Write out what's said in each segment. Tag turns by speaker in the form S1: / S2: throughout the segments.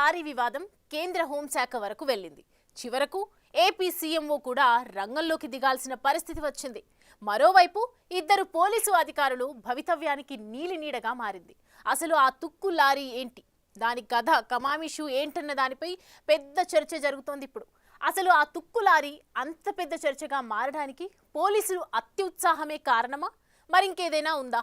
S1: Lorry వివాదం కేంద్ర హోంశాఖ వరకు వెళ్ళింది. చివరకు ఏపీ సీఎంఓ కూడా రంగంలోకి దిగాల్సిన పరిస్థితి వచ్చింది. మరోవైపు ఇద్దరు పోలీసు అధికారులు భవితవ్యానికి నీలినీడగా మారింది. అసలు ఆ తుక్కు లారీ ఏంటి, దాని కథ కమామిషు ఏంటన్న దానిపై పెద్ద చర్చ జరుగుతోంది. ఇప్పుడు అసలు ఆ తుక్కు లారీ అంత పెద్ద చర్చగా మారడానికి పోలీసులు అత్యుత్సాహమే కారణమా, మరింకేదైనా ఉందా?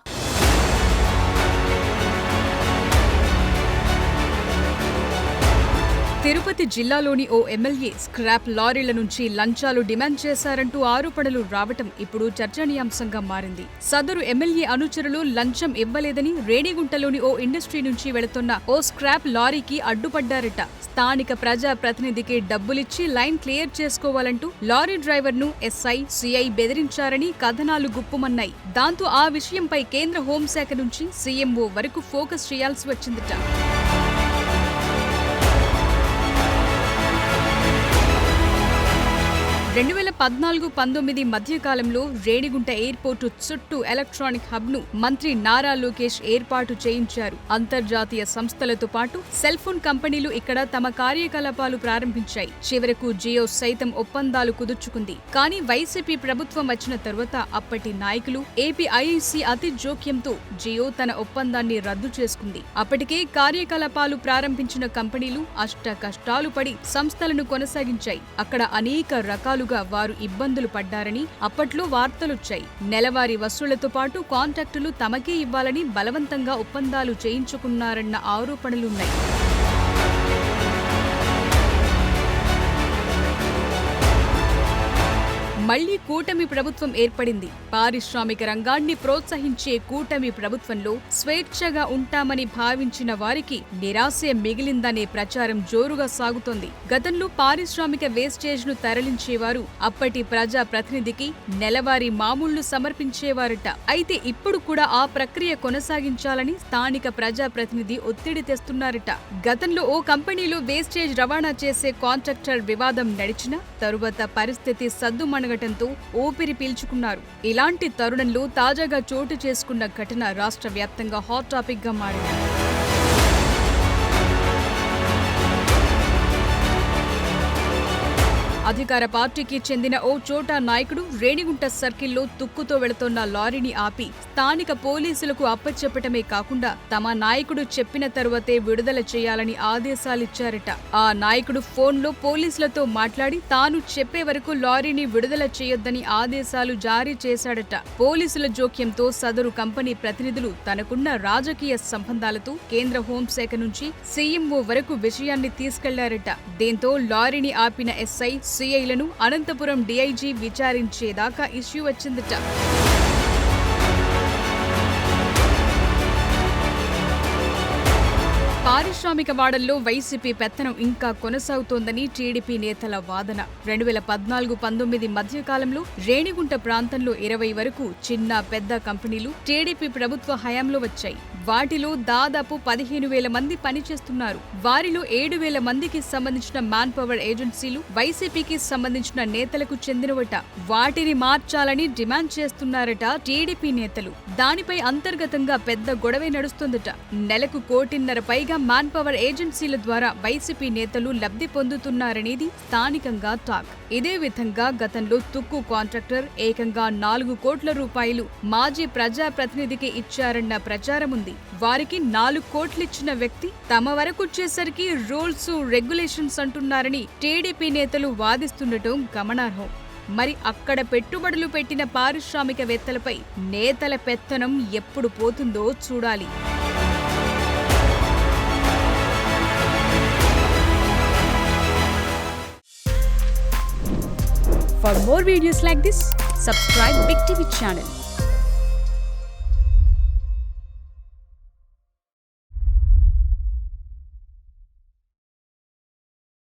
S2: తిరుపతి జిల్లాలోని ఓ ఎమ్మెల్యే స్క్రాప్ లారీల నుంచి లంచాలు డిమాండ్ చేశారంటూ ఆరోపణలు రావటం ఇప్పుడు చర్చనీయాంశంగా మారింది. సదరు ఎమ్మెల్యే అనుచరులు లంచం ఇవ్వలేదని రేణిగుంటలోని ఓ ఇండస్ట్రీ నుంచి వెళుతున్న ఓ స్క్రాప్ లారీకి అడ్డుపడ్డారట. స్థానిక ప్రజా ప్రతినిధికి డబ్బులిచ్చి లైన్ క్లియర్ చేసుకోవాలంటూ లారీ డ్రైవర్ను ఎస్ఐ, సిఐ బెదిరించారని కథనాలు గుప్పుమన్నాయి. దాంతో ఆ విషయంపై కేంద్ర హోంశాఖ నుంచి సీఎంఓ వరకు ఫోకస్ చేయాల్సి వచ్చిందట. 2014-19 మధ్యకాలంలో రేణిగుంట ఎయిర్పోర్టు చుట్టూ ఎలక్ట్రానిక్ హబ్ ను మంత్రి నారా లోకేష్ ఏర్పాటు చేయించారు. అంతర్జాతీయ సంస్థలతో పాటు సెల్ ఫోన్ కంపెనీలు ఇక్కడ తమ కార్యకలాపాలు ప్రారంభించాయి. చివరకు జియో సైతం ఒప్పందాలు కుదుర్చుకుంది. కానీ వైసీపీ ప్రభుత్వం వచ్చిన తరువాత అప్పటి నాయకులు ఏపీ ఐఐసీ అతి జోక్యంతో జియో తన ఒప్పందాన్ని రద్దు చేసుకుంది. అప్పటికే కార్యకలాపాలు ప్రారంభించిన కంపెనీలు అష్ట కష్టాలు పడి సంస్థలను కొనసాగించాయి. అక్కడ అనేక రకాలు వారు ఇబ్బందులు పడ్డారని అప్పట్లో వార్తలొచ్చాయి. నెలవారీ వసూళ్లతో పాటు కాంట్రాక్టులు తమకే ఇవ్వాలని బలవంతంగా ఒప్పందాలు చేయించుకున్నారన్న ఆరోపణలున్నాయి. మళ్లీ కూటమి ప్రభుత్వం ఏర్పడింది. పారిశ్రామిక రంగాన్ని ప్రోత్సహించే కూటమి ప్రభుత్వంలో స్వేచ్ఛగా ఉంటామని భావించిన వారికి నిరాశే మిగిలిందనే ప్రచారం జోరుగా సాగుతోంది. గతంలో పారిశ్రామిక వేస్టేజ్ ను తరలించేవారు అప్పటి ప్రజా ప్రతినిధికి నెలవారీ మామూళ్లు సమర్పించేవారట. అయితే ఇప్పుడు కూడా ఆ ప్రక్రియ కొనసాగించాలని స్థానిక ప్రజా ప్రతినిధి ఒత్తిడి తెస్తున్నారట. గతంలో ఓ కంపెనీలో వేస్టేజ్ రవాణా చేసే కాంట్రాక్టర్ వివాదం నడిచినా తరువాత పరిస్థితి సద్దుమణగ ఊపిరి పీల్చుకున్నారు. ఇలాంటి తరుణంలో తాజాగా చోటు చేసుకున్న ఘటన రాష్ట్ర వ్యాప్తంగా హాట్ టాపిక్ గా మారింది. అధికార పార్టీకి చెందిన ఓ చోటా నాయకుడు రేణిగుంట సర్కిల్లో తుక్కుతో వెళుతోన్న లారీని ఆపి స్థానిక పోలీసులకు అప్పచెప్పటమే కాకుండా తమ నాయకుడు చెప్పిన తరువాతే విడుదల చేయాలని ఆదేశాలిచ్చారట. ఆ నాయకుడు ఫోన్లో పోలీసులతో మాట్లాడి తాను చెప్పే వరకు లారీని విడుదల చేయొద్దని ఆదేశాలు జారీ చేశాడట. పోలీసుల జోక్యంతో సదరు కంపెనీ ప్రతినిధులు తనకున్న రాజకీయ సంబంధాలతో కేంద్ర హోంశాఖ నుంచి సీఎంఓ వరకు విషయాన్ని తీసుకెళ్లారట. దీంతో లారీని ఆపిన ఎస్ఐ, సిఐలను అనంతపురం డీఐజీ విచారించేదాకా ఇష్యూ వచ్చిందట. పారిశ్రామిక వాడల్లో వైసీపీ పెత్తనం ఇంకా కొనసాగుతోందని టీడీపీ నేతల వాదన. 2014-19 మధ్యకాలంలో రేణిగుంట ప్రాంతంలో 20 వరకు చిన్న పెద్ద కంపెనీలు టీడీపీ ప్రభుత్వ హయాంలో వచ్చాయి. వాటిలో దాదాపు 15,000 మంది పనిచేస్తున్నారు. వారిలో 7,000 మందికి సంబంధించిన మ్యాన్ పవర్ ఏజెన్సీలు వైసీపీకి సంబంధించిన నేతలకు చెందినవట. వాటిని మార్చాలని డిమాండ్ చేస్తున్నారట టీడీపీ నేతలు. దానిపై అంతర్గతంగా పెద్ద గొడవే నడుస్తోందట. నెలకు 1.5 కోటి పైగా మ్యాన్ పవర్ ఏజెన్సీల ద్వారా వైసీపీ నేతలు లబ్ధి పొందుతున్నారనేది స్థానికంగా టాక్. ఇదే విధంగా గతంలో తుక్కు కాంట్రాక్టర్ ఏకంగా 4 కోట్ల రూపాయలు మాజీ ప్రజా ప్రతినిధికి ఇచ్చారన్న ప్రచారముంది. వారికి 4 కోట్లిచ్చిన వ్యక్తి తమ వరకొచ్చేసరికి రూల్స్, రెగ్యులేషన్స్ అంటున్నారని టీడీపీ నేతలు వాదిస్తుండటం గమనార్హం. మరి అక్కడ పెట్టుబడులు పెట్టిన పారిశ్రామికవేత్తలపై నేతల పెత్తనం ఎప్పుడు పోతుందో చూడాలి. For more videos like this, subscribe Big TV channel.